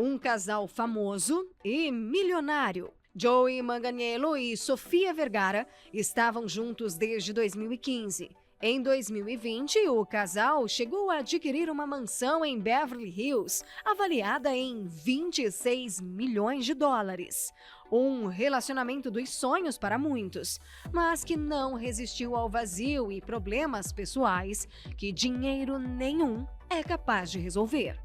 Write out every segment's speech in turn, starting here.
Um casal famoso e milionário. Joey Manganiello e Sofia Vergara estavam juntos desde 2015. Em 2020, o casal chegou a adquirir uma mansão em Beverly Hills, avaliada em 26 milhões de dólares. Um relacionamento dos sonhos para muitos, mas que não resistiu ao vazio e problemas pessoais que dinheiro nenhum é capaz de resolver.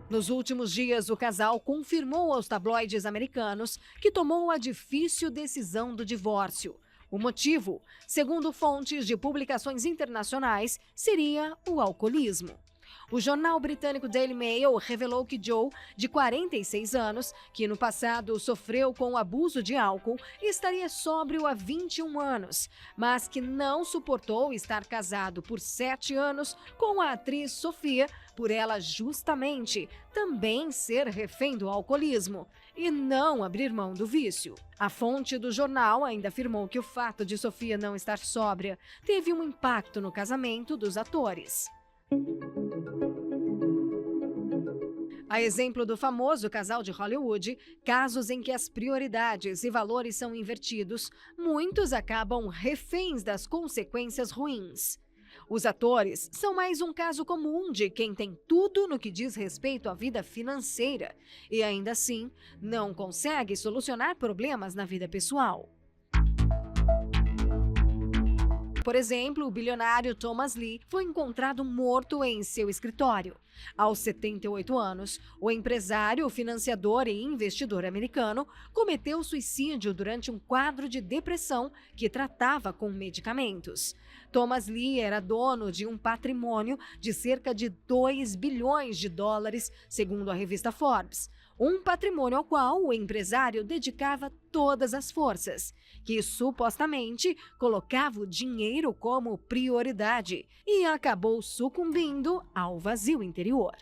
Nos últimos dias, o casal confirmou aos tabloides americanos que tomou a difícil decisão do divórcio. O motivo, segundo fontes de publicações internacionais, seria o alcoolismo. O jornal britânico Daily Mail revelou que Joe, de 46 anos, que no passado sofreu com abuso de álcool, estaria sóbrio há 21 anos, mas que não suportou estar casado por 7 anos com a atriz Sofia, por ela justamente também ser refém do alcoolismo e não abrir mão do vício. A fonte do jornal ainda afirmou que o fato de Sofia não estar sóbria teve um impacto no casamento dos atores. A exemplo do famoso casal de Hollywood, casos em que as prioridades e valores são invertidos, muitos acabam reféns das consequências ruins. Os atores são mais um caso comum de quem tem tudo no que diz respeito à vida financeira e ainda assim não consegue solucionar problemas na vida pessoal. Por exemplo, o bilionário Thomas Lee foi encontrado morto em seu escritório. Aos 78 anos, o empresário, financiador e investidor americano cometeu suicídio durante um quadro de depressão que tratava com medicamentos. Thomas Lee era dono de um patrimônio de cerca de 2 bilhões de dólares, segundo a revista Forbes. Um patrimônio ao qual o empresário dedicava todas as forças, que supostamente colocava o dinheiro como prioridade e acabou sucumbindo ao vazio interior.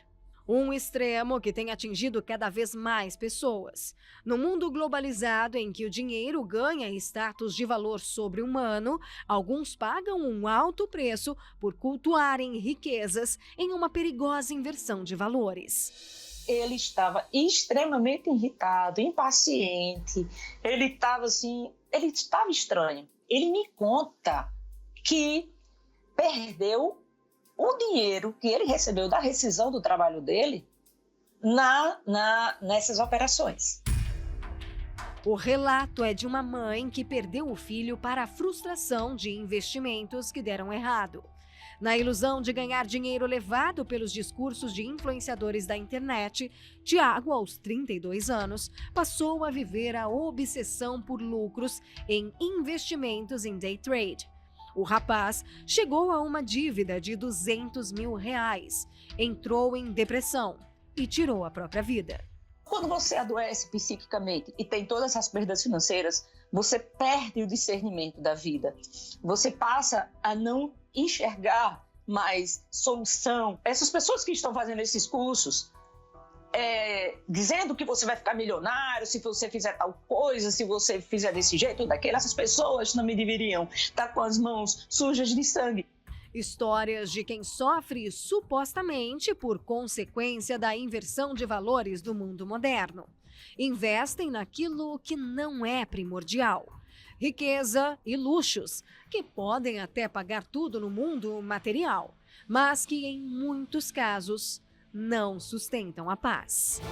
Um extremo que tem atingido cada vez mais pessoas. No mundo globalizado em que o dinheiro ganha status de valor sobre-humano, alguns pagam um alto preço por cultuarem riquezas em uma perigosa inversão de valores. Ele estava extremamente irritado, impaciente, ele estava estranho. Ele me conta que perdeu o dinheiro que ele recebeu da rescisão do trabalho dele nessas operações. O relato é de uma mãe que perdeu o filho para a frustração de investimentos que deram errado. Na ilusão de ganhar dinheiro levado pelos discursos de influenciadores da internet, Tiago, aos 32 anos, passou a viver a obsessão por lucros em investimentos em day trade. O rapaz chegou a uma dívida de R$200 mil, entrou em depressão e tirou a própria vida. Quando você adoece psiquicamente e tem todas essas perdas financeiras, você perde o discernimento da vida. Você passa a não enxergar mais solução. Essas pessoas que estão fazendo esses cursos, dizendo que você vai ficar milionário se você fizer tal coisa, se você fizer desse jeito ou daquele, essas pessoas não me deveriam estar com as mãos sujas de sangue. Histórias de quem sofre supostamente por consequência da inversão de valores do mundo moderno. Investem naquilo que não é primordial. Riqueza e luxos, que podem até pagar tudo no mundo material, mas que em muitos casos não sustentam a paz.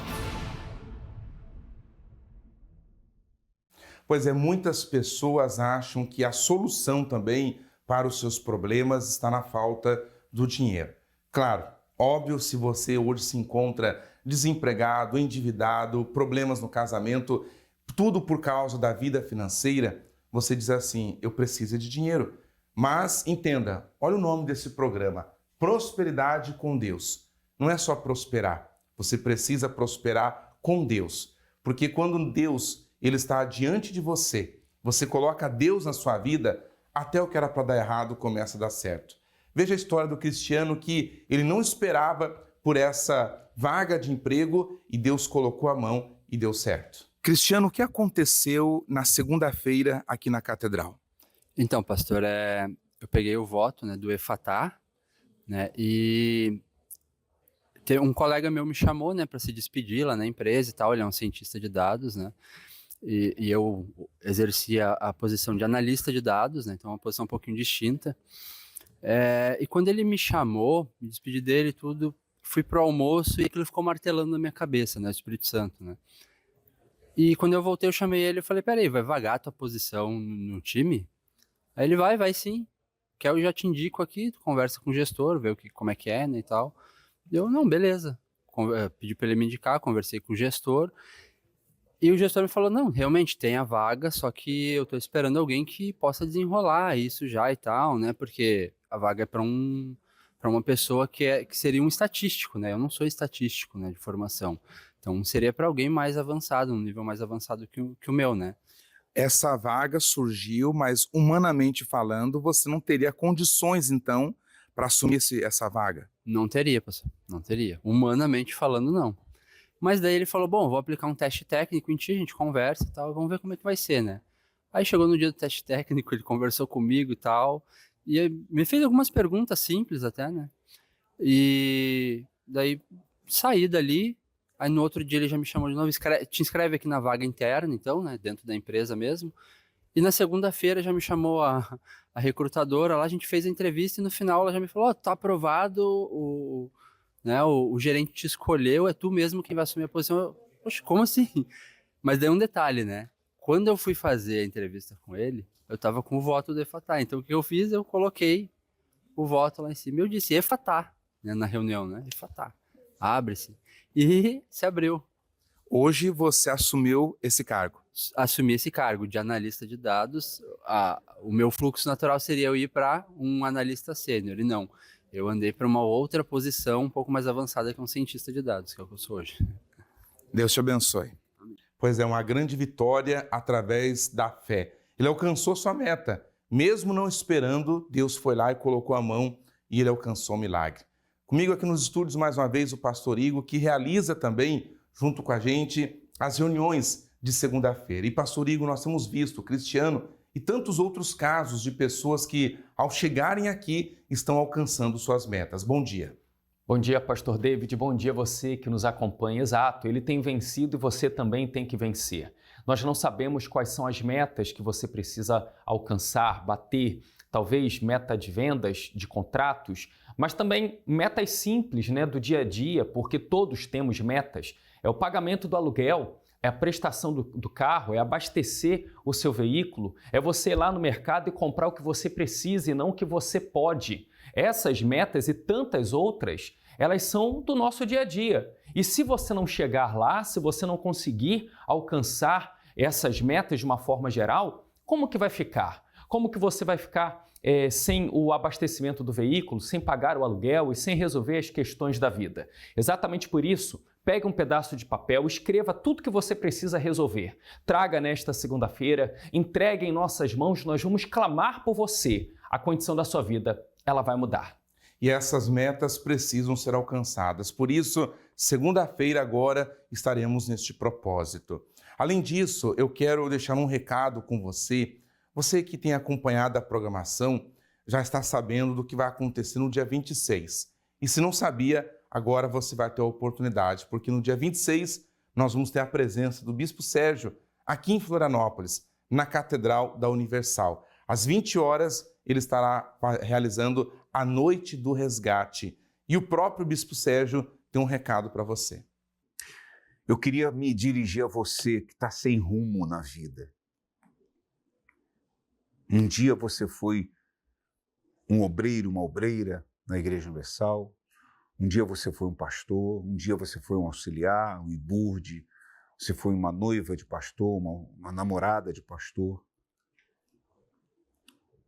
Pois é, muitas pessoas acham que a solução também para os seus problemas está na falta do dinheiro. Claro, óbvio, se você hoje se encontra desempregado, endividado, problemas no casamento, tudo por causa da vida financeira, você diz assim, eu preciso de dinheiro. Mas entenda, olha o nome desse programa, Prosperidade com Deus. Não é só prosperar, você precisa prosperar com Deus. Porque quando Deus ele está diante de você, você coloca Deus na sua vida, até o que era para dar errado começa a dar certo. Veja a história do Cristiano que ele não esperava por essa vaga de emprego e Deus colocou a mão e deu certo. Cristiano, o que aconteceu na segunda-feira aqui na Catedral? Então, pastor, eu peguei o voto, do Efatá, e Um colega meu me chamou, né, para se despedir lá na empresa e tal, ele é um cientista de dados, né, e eu exercia a posição de analista de dados, né, então é uma posição um pouquinho distinta. E quando ele me chamou, me despedi dele e tudo, fui pro almoço e aquilo ficou martelando na minha cabeça, né, o Espírito Santo, né. E quando eu voltei, eu chamei ele e falei, peraí, vai vagar a tua posição no time? Aí ele vai sim. Quer eu já te indico aqui, tu conversa com o gestor, vê como é que é, né, e tal. Eu, não, beleza. Pedi para ele me indicar, conversei com o gestor. E o gestor me falou, não, realmente tem a vaga, só que eu tô esperando alguém que possa desenrolar isso já e tal, né? Porque a vaga é para uma pessoa que seria um estatístico, né? Eu não sou estatístico, né, de formação. Então seria para alguém mais avançado, um nível mais avançado que o meu, né? Essa vaga surgiu, mas humanamente falando, você não teria condições, então, para assumir essa vaga? Não teria, pastor, não teria. Humanamente falando, não. Mas daí ele falou, bom, vou aplicar um teste técnico em ti, a gente conversa e tal, vamos ver como é que vai ser, né? Aí chegou no dia do teste técnico, ele conversou comigo e tal, e me fez algumas perguntas simples até, né? E daí saí dali, aí no outro dia ele já me chamou de novo, te inscreve aqui na vaga interna, então, né, dentro da empresa mesmo. E na segunda-feira já me chamou a recrutadora lá, a gente fez a entrevista e no final ela já me falou, tá aprovado, né, o gerente te escolheu, é tu mesmo quem vai assumir a posição. Poxa, como assim? Mas daí um detalhe, né? Quando eu fui fazer a entrevista com ele, eu tava com o voto do Efatá. Então o que eu fiz? Eu coloquei o voto lá em cima. Eu disse Efatá, né, na reunião, né? Efatá. Abre-se. E se abriu. Hoje você assumiu esse cargo? Assumi esse cargo de analista de dados. O meu fluxo natural seria eu ir para um analista sênior, e não. Eu andei para uma outra posição um pouco mais avançada que um cientista de dados, que é o que eu sou hoje. Deus te abençoe. Pois é, uma grande vitória através da fé. Ele alcançou sua meta. Mesmo não esperando, Deus foi lá e colocou a mão e ele alcançou o milagre. Comigo aqui nos estúdios, mais uma vez, o pastor Igor, que realiza também, junto com a gente, as reuniões de segunda-feira. E, pastor Igor, nós temos visto o Cristiano e tantos outros casos de pessoas que, ao chegarem aqui, estão alcançando suas metas. Bom dia. Bom dia, pastor David. Bom dia a você que nos acompanha. Exato, ele tem vencido e você também tem que vencer. Nós não sabemos quais são as metas que você precisa alcançar, bater, talvez meta de vendas, de contratos, mas também metas simples, né, do dia a dia, porque todos temos metas. É o pagamento do aluguel, é a prestação do carro, é abastecer o seu veículo, é você ir lá no mercado e comprar o que você precisa e não o que você pode. Essas metas e tantas outras, elas são do nosso dia a dia. E se você não chegar lá, se você não conseguir alcançar essas metas de uma forma geral, como que vai ficar? Como que você vai ficar sem o abastecimento do veículo, sem pagar o aluguel e sem resolver as questões da vida? Exatamente por isso, pegue um pedaço de papel, escreva tudo que você precisa resolver. Traga nesta segunda-feira, entregue em nossas mãos, nós vamos clamar por você. A condição da sua vida, ela vai mudar. E essas metas precisam ser alcançadas. Por isso, segunda-feira agora estaremos neste propósito. Além disso, eu quero deixar um recado com você. Você que tem acompanhado a programação já está sabendo do que vai acontecer no dia 26. E se não sabia, agora você vai ter a oportunidade, porque no dia 26 nós vamos ter a presença do Bispo Sérgio aqui em Florianópolis, na Catedral da Universal. Às 20 horas ele estará realizando a Noite do Resgate. E o próprio Bispo Sérgio tem um recado para você. Eu queria me dirigir a você que está sem rumo na vida. Um dia você foi um obreiro, uma obreira na Igreja Universal. Um dia você foi um pastor. Um dia você foi um auxiliar, um iburde. Você foi uma noiva de pastor, uma namorada de pastor.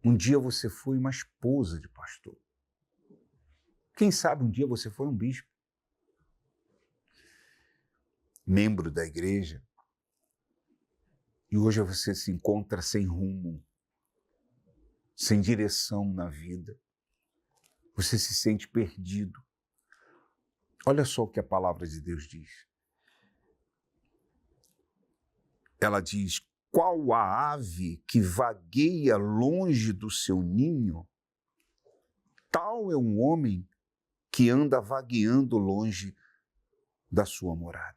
Um dia você foi uma esposa de pastor. Quem sabe um dia você foi um bispo. Membro da igreja. E hoje você se encontra sem rumo, sem direção na vida. Você se sente perdido. Olha só o que a palavra de Deus diz. Ela diz: qual a ave que vagueia longe do seu ninho? Tal é um homem que anda vagueando longe da sua morada.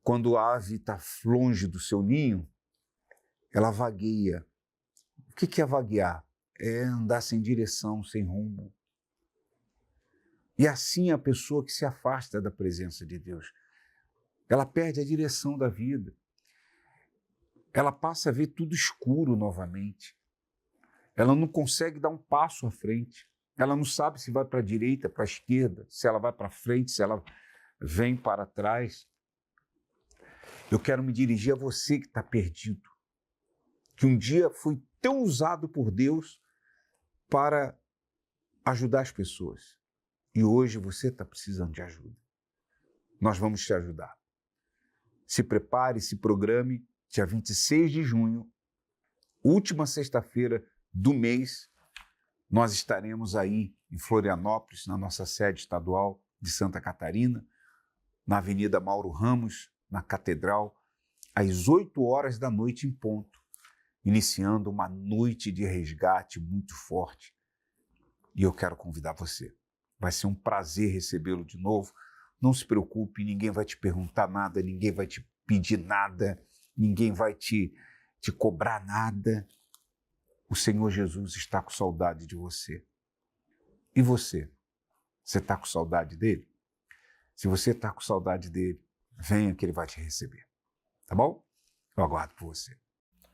Quando a ave está longe do seu ninho, ela vagueia. O que é vaguear? É andar sem direção, sem rumo. E assim a pessoa que se afasta da presença de Deus, ela perde a direção da vida. Ela passa a ver tudo escuro novamente. Ela não consegue dar um passo à frente. Ela não sabe se vai para a direita, para a esquerda, se ela vai para frente, se ela vem para trás. Eu quero me dirigir a você que está perdido, que um dia foi tão usado por Deus para ajudar as pessoas. E hoje você está precisando de ajuda. Nós vamos te ajudar. Se prepare, se programe. Dia 26 de junho, última sexta-feira do mês, nós estaremos aí em Florianópolis, na nossa sede estadual de Santa Catarina, na Avenida Mauro Ramos, na Catedral, às 8 horas da noite em ponto, iniciando uma noite de resgate muito forte. E eu quero convidar você. Vai ser um prazer recebê-lo de novo. Não se preocupe, ninguém vai te perguntar nada, ninguém vai te pedir nada, ninguém vai te cobrar nada. O Senhor Jesus está com saudade de você. E você? Você está com saudade dele? Se você está com saudade dele, venha que ele vai te receber. Tá bom? Eu aguardo por você.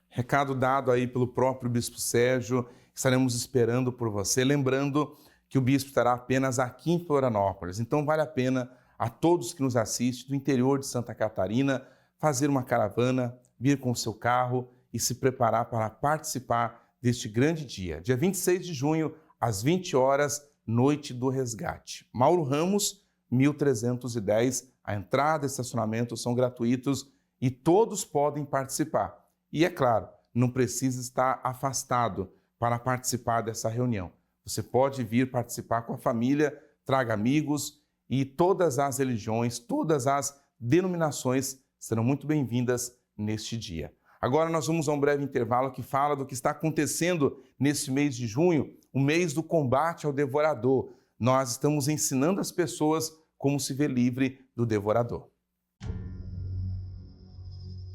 Recado dado aí pelo próprio Bispo Sérgio, estaremos esperando por você. Lembrando que o Bispo estará apenas aqui em Florianópolis. Então vale a pena a todos que nos assistem do interior de Santa Catarina fazer uma caravana, vir com o seu carro e se preparar para participar deste grande dia. Dia 26 de junho, às 20 horas, Noite do Resgate. Mauro Ramos, 1310. A entrada e estacionamento são gratuitos e todos podem participar. E é claro, não precisa estar afastado para participar dessa reunião. Você pode vir participar com a família, traga amigos e todas as religiões, todas as denominações serão muito bem-vindas neste dia. Agora nós vamos a um breve intervalo que fala do que está acontecendo nesse mês de junho, o mês do combate ao devorador. Nós estamos ensinando as pessoas como se ver livre do devorador.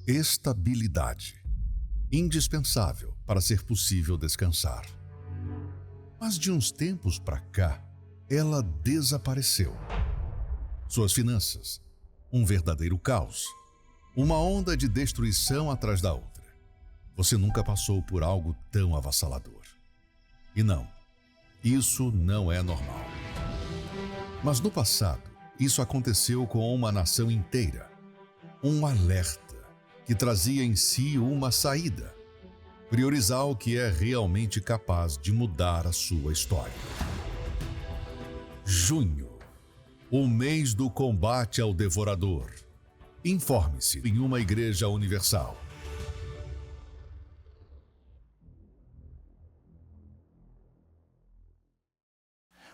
Estabilidade. Indispensável para ser possível descansar. Mas de uns tempos para cá, ela desapareceu. Suas finanças, um verdadeiro caos. Uma onda de destruição atrás da outra. Você nunca passou por algo tão avassalador. E não, isso não é normal. Mas no passado, isso aconteceu com uma nação inteira. Um alerta que trazia em si uma saída. Priorizar o que é realmente capaz de mudar a sua história. Junho, o mês do combate ao devorador. Informe-se em uma igreja universal.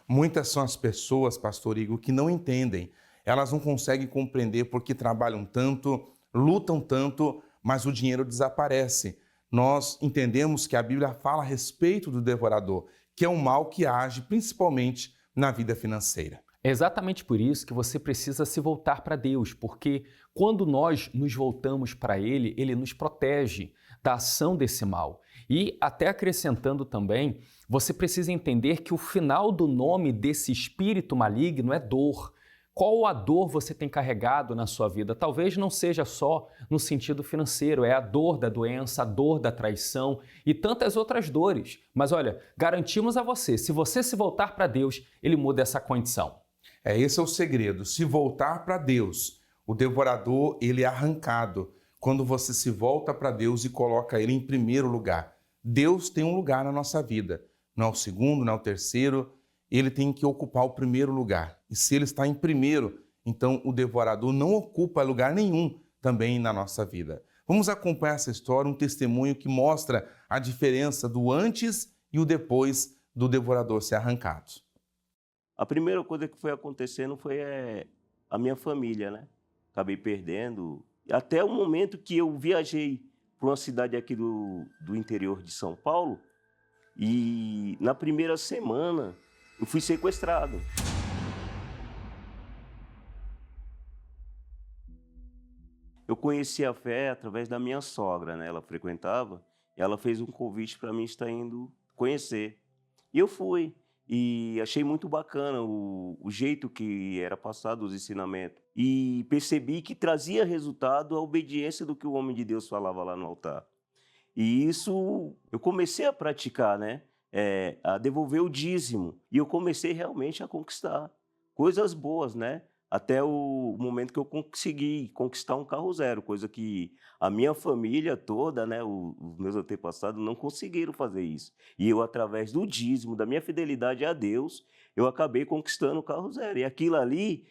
Muitas são as pessoas, Pastor Igor, que não entendem. Elas não conseguem compreender porque trabalham tanto, lutam tanto, mas o dinheiro desaparece. Nós entendemos que a Bíblia fala a respeito do devorador, que é um mal que age principalmente na vida financeira. É exatamente por isso que você precisa se voltar para Deus, porque quando nós nos voltamos para Ele, Ele nos protege da ação desse mal. E até acrescentando também, você precisa entender que o final do nome desse espírito maligno é dor. Qual a dor você tem carregado na sua vida? Talvez não seja só no sentido financeiro, é a dor da doença, a dor da traição e tantas outras dores. Mas olha, garantimos a você, se você se voltar para Deus, Ele muda essa condição. Esse é o segredo, se voltar para Deus. O devorador, ele é arrancado quando você se volta para Deus e coloca ele em primeiro lugar. Deus tem um lugar na nossa vida, não é o segundo, não é o terceiro, ele tem que ocupar o primeiro lugar. E se ele está em primeiro, então o devorador não ocupa lugar nenhum também na nossa vida. Vamos acompanhar essa história, um testemunho que mostra a diferença do antes e o depois do devorador ser arrancado. A primeira coisa que foi acontecendo foi a minha família, né? Acabei perdendo. Até o momento que eu viajei para uma cidade aqui do interior de São Paulo, e na primeira semana eu fui sequestrado. Eu conheci a fé através da minha sogra, né? Ela frequentava, e ela fez um convite para mim estar indo conhecer. E eu fui, e achei muito bacana o jeito que era passado os ensinamentos. E percebi que trazia resultado a obediência do que o homem de Deus falava lá no altar. E isso eu comecei a praticar, né? A devolver o dízimo. E eu comecei realmente a conquistar coisas boas, né? Até o momento que eu consegui conquistar um carro zero, coisa que a minha família toda, né, os meus antepassados não conseguiram fazer isso. E eu, através do dízimo, da minha fidelidade a Deus, eu acabei conquistando o carro zero. E aquilo ali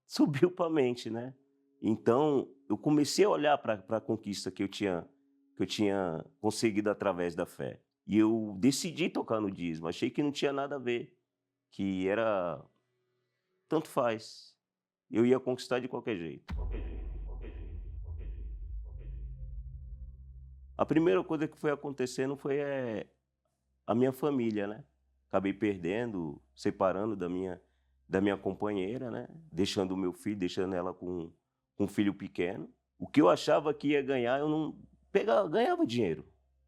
subiu para a mente, né? Então, eu comecei a olhar para a conquista que eu tinha conseguido através da fé. E eu decidi tocar no dízimo. Achei que não tinha nada a ver, que era tanto faz. Eu ia conquistar de qualquer jeito. A primeira coisa que foi acontecendo foi a minha família, né? Acabei perdendo, separando da minha companheira, né? Deixando o meu filho, deixando ela com um filho pequeno. O que eu achava que ia ganhar, eu não ganhava dinheiro.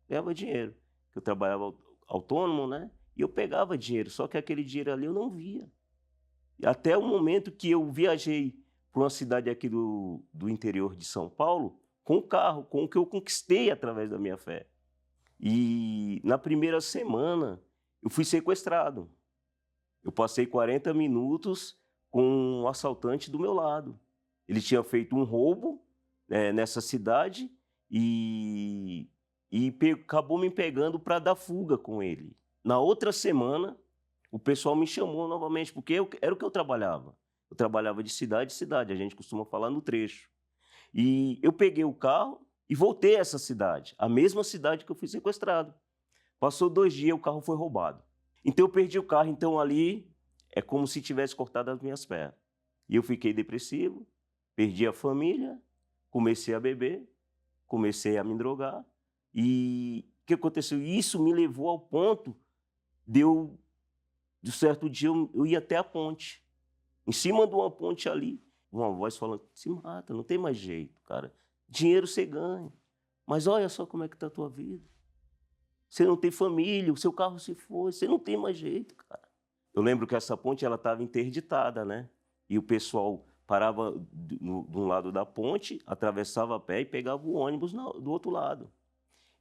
Eu trabalhava autônomo, né? E eu pegava dinheiro, só que aquele dinheiro ali eu não via. Até o momento que eu viajei para uma cidade aqui do interior de São Paulo, com o carro, com o que eu conquistei através da minha fé. E na primeira semana, eu fui sequestrado. Eu passei 40 minutos com um assaltante do meu lado. Ele tinha feito um roubo nessa cidade e acabou me pegando para dar fuga com ele. Na outra semana, o pessoal me chamou novamente, porque era o que eu trabalhava. Eu trabalhava de cidade em cidade, a gente costuma falar no trecho. E eu peguei o carro e voltei a essa cidade, a mesma cidade que eu fui sequestrado. Passou 2 dias, o carro foi roubado. Então eu perdi o carro, então ali é como se tivesse cortado as minhas pernas. E eu fiquei depressivo, perdi a família, comecei a beber, comecei a me drogar. E o que aconteceu? Isso me levou ao ponto de certo dia eu ia até a ponte. Em cima de uma ponte ali, uma voz falando, se mata, não tem mais jeito, cara. Dinheiro você ganha, mas olha só como é que está a tua vida. Você não tem família, o seu carro se foi, você não tem mais jeito, cara. Eu lembro que essa ponte estava interditada, né? E o pessoal parava de um lado da ponte, atravessava a pé e pegava o ônibus do outro lado.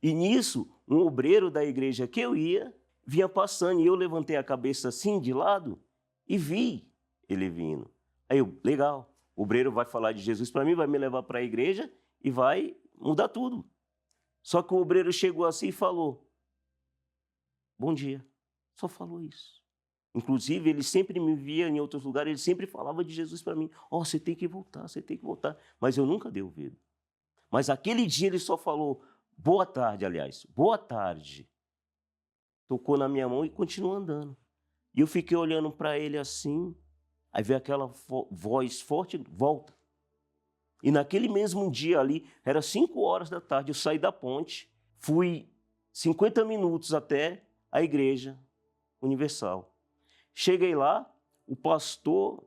E nisso, um obreiro da igreja que eu ia, vinha passando, e eu levantei a cabeça assim de lado e vi ele vindo. Aí eu, legal, o obreiro vai falar de Jesus para mim, vai me levar para a igreja e vai mudar tudo. Só que o obreiro chegou assim e falou, bom dia, só falou isso. Inclusive, ele sempre me via em outros lugares, ele sempre falava de Jesus para mim. Você tem que voltar, você tem que voltar. Mas eu nunca dei ouvido. Mas aquele dia ele só falou, boa tarde, aliás, boa tarde. Tocou na minha mão e continuou andando. E eu fiquei olhando para ele assim, aí veio aquela voz forte, volta. E naquele mesmo dia ali, era 5 horas da tarde, eu saí da ponte, fui 50 minutos até a Igreja Universal. Cheguei lá, o pastor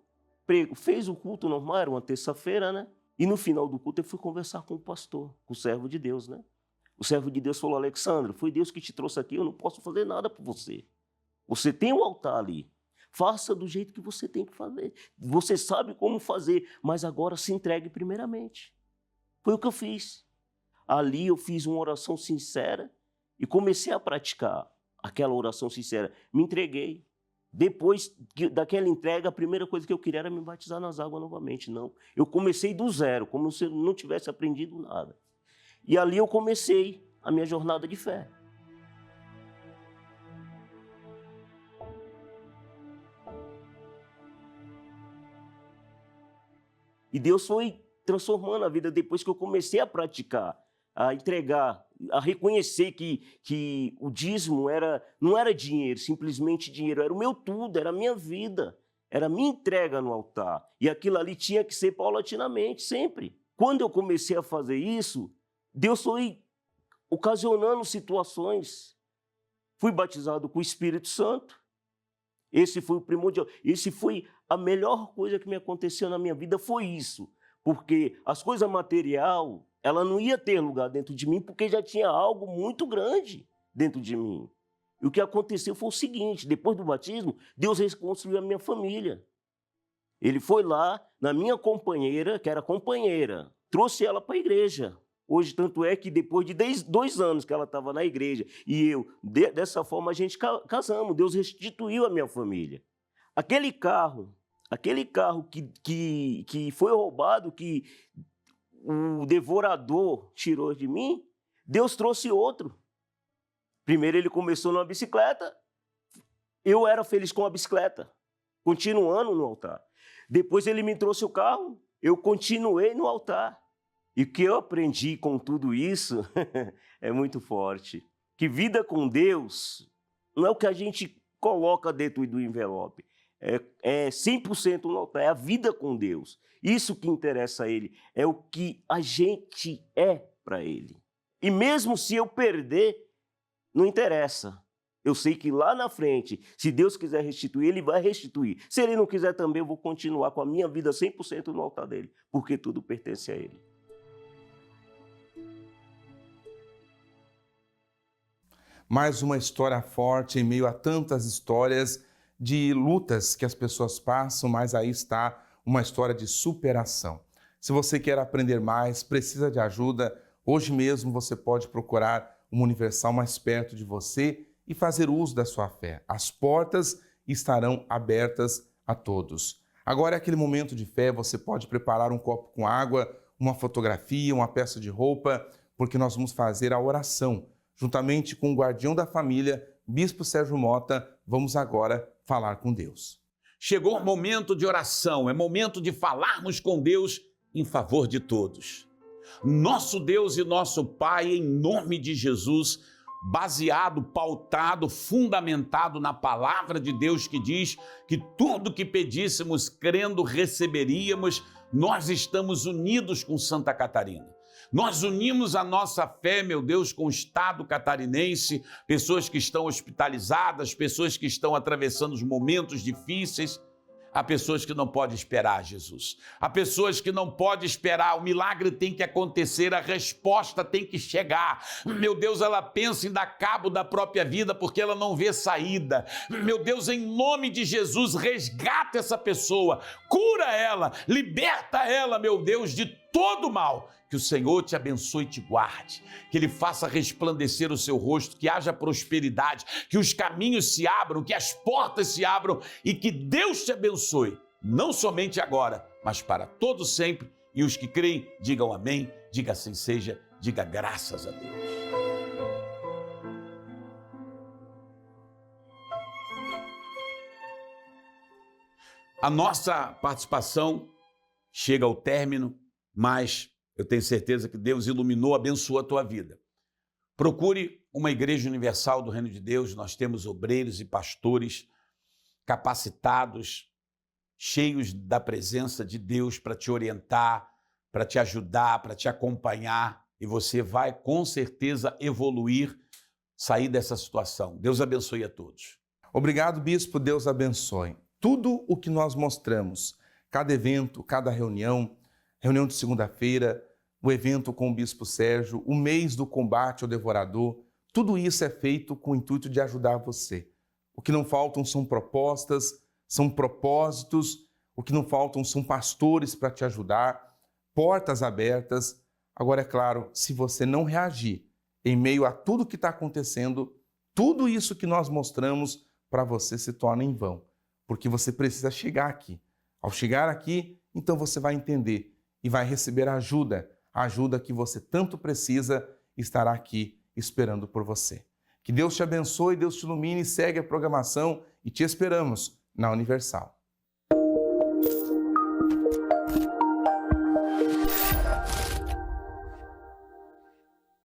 fez o culto normal, era uma terça-feira, né? E no final do culto eu fui conversar com o pastor, com o servo de Deus, né? O servo de Deus falou, Alexandre, foi Deus que te trouxe aqui, eu não posso fazer nada por você. Você tem um altar ali. Faça do jeito que você tem que fazer. Você sabe como fazer, mas agora se entregue primeiramente. Foi o que eu fiz. Ali eu fiz uma oração sincera e comecei a praticar aquela oração sincera. Me entreguei. Depois daquela entrega, a primeira coisa que eu queria era me batizar nas águas novamente. Não, eu comecei do zero, como se eu não tivesse aprendido nada. E ali eu comecei a minha jornada de fé. E Deus foi transformando a vida depois que eu comecei a praticar, a entregar, a reconhecer que o dízimo não era dinheiro, simplesmente dinheiro, era o meu tudo, era a minha vida, era a minha entrega no altar. E aquilo ali tinha que ser paulatinamente, sempre. Quando eu comecei a fazer isso, Deus foi ocasionando situações. Fui batizado com o Espírito Santo, Esse foi o primordial. Esse foi a melhor coisa que me aconteceu na minha vida, foi isso. Porque as coisas material, ela não ia ter lugar dentro de mim, porque já tinha algo muito grande dentro de mim. E o que aconteceu foi o seguinte, depois do batismo, Deus reconstruiu a minha família. Ele foi lá na minha companheira, que era companheira, trouxe ela para a igreja. Hoje, tanto é que depois de 2 anos que ela estava na igreja, e eu, dessa forma, a gente casamos. Deus restituiu a minha família. Aquele carro que foi roubado, que o devorador tirou de mim, Deus trouxe outro. Primeiro ele começou numa bicicleta, eu era feliz com a bicicleta, continuando no altar. Depois ele me trouxe o carro, eu continuei no altar. E o que eu aprendi com tudo isso é muito forte. Que vida com Deus não é o que a gente coloca dentro do envelope. É 100% no altar, é a vida com Deus. Isso que interessa a Ele, é o que a gente é para Ele. E mesmo se eu perder, não interessa. Eu sei que lá na frente, se Deus quiser restituir, Ele vai restituir. Se Ele não quiser também, eu vou continuar com a minha vida 100% no altar dEle, porque tudo pertence a Ele. Mais uma história forte em meio a tantas histórias de lutas que as pessoas passam, mas aí está uma história de superação. Se você quer aprender mais, precisa de ajuda, hoje mesmo você pode procurar uma Universal mais perto de você e fazer uso da sua fé. As portas estarão abertas a todos. Agora é aquele momento de fé, você pode preparar um copo com água, uma fotografia, uma peça de roupa, porque nós vamos fazer a oração. Juntamente com o guardião da família, Bispo Sérgio Mota, vamos agora falar com Deus. Chegou o momento de oração, é momento de falarmos com Deus em favor de todos. Nosso Deus e nosso Pai, em nome de Jesus, baseado, pautado, fundamentado na palavra de Deus que diz que tudo que pedíssemos, crendo, receberíamos, nós estamos unidos com Santa Catarina. Nós unimos a nossa fé, meu Deus, com o Estado catarinense, pessoas que estão hospitalizadas, pessoas que estão atravessando os momentos difíceis. Há pessoas que não podem esperar, Jesus. Há pessoas que não podem esperar, o milagre tem que acontecer, a resposta tem que chegar. Meu Deus, ela pensa em dar cabo da própria vida porque ela não vê saída. Meu Deus, em nome de Jesus, resgata essa pessoa, cura ela, liberta ela, meu Deus, de todo mal. Que o Senhor te abençoe e te guarde, que Ele faça resplandecer o seu rosto, que haja prosperidade, que os caminhos se abram, que as portas se abram e que Deus te abençoe, não somente agora, mas para todo sempre. E os que creem, digam amém, diga assim seja, diga graças a Deus. A nossa participação chega ao término, mas eu tenho certeza que Deus iluminou, abençoou a tua vida. Procure uma igreja universal do Reino de Deus. Nós temos obreiros e pastores capacitados, cheios da presença de Deus para te orientar, para te ajudar, para te acompanhar. E você vai, com certeza, evoluir, sair dessa situação. Deus abençoe a todos. Obrigado, Bispo. Deus abençoe. Tudo o que nós mostramos, cada evento, cada reunião de segunda-feira, o evento com o Bispo Sérgio, o mês do combate ao devorador, tudo isso é feito com o intuito de ajudar você. O que não faltam são propostas, são propósitos, o que não faltam são pastores para te ajudar, portas abertas. Agora, é claro, se você não reagir em meio a tudo que está acontecendo, tudo isso que nós mostramos para você se torna em vão, porque você precisa chegar aqui. Ao chegar aqui, então você vai entender e vai receber ajuda, a ajuda que você tanto precisa estará aqui esperando por você. Que Deus te abençoe, Deus te ilumine, segue a programação e te esperamos na Universal.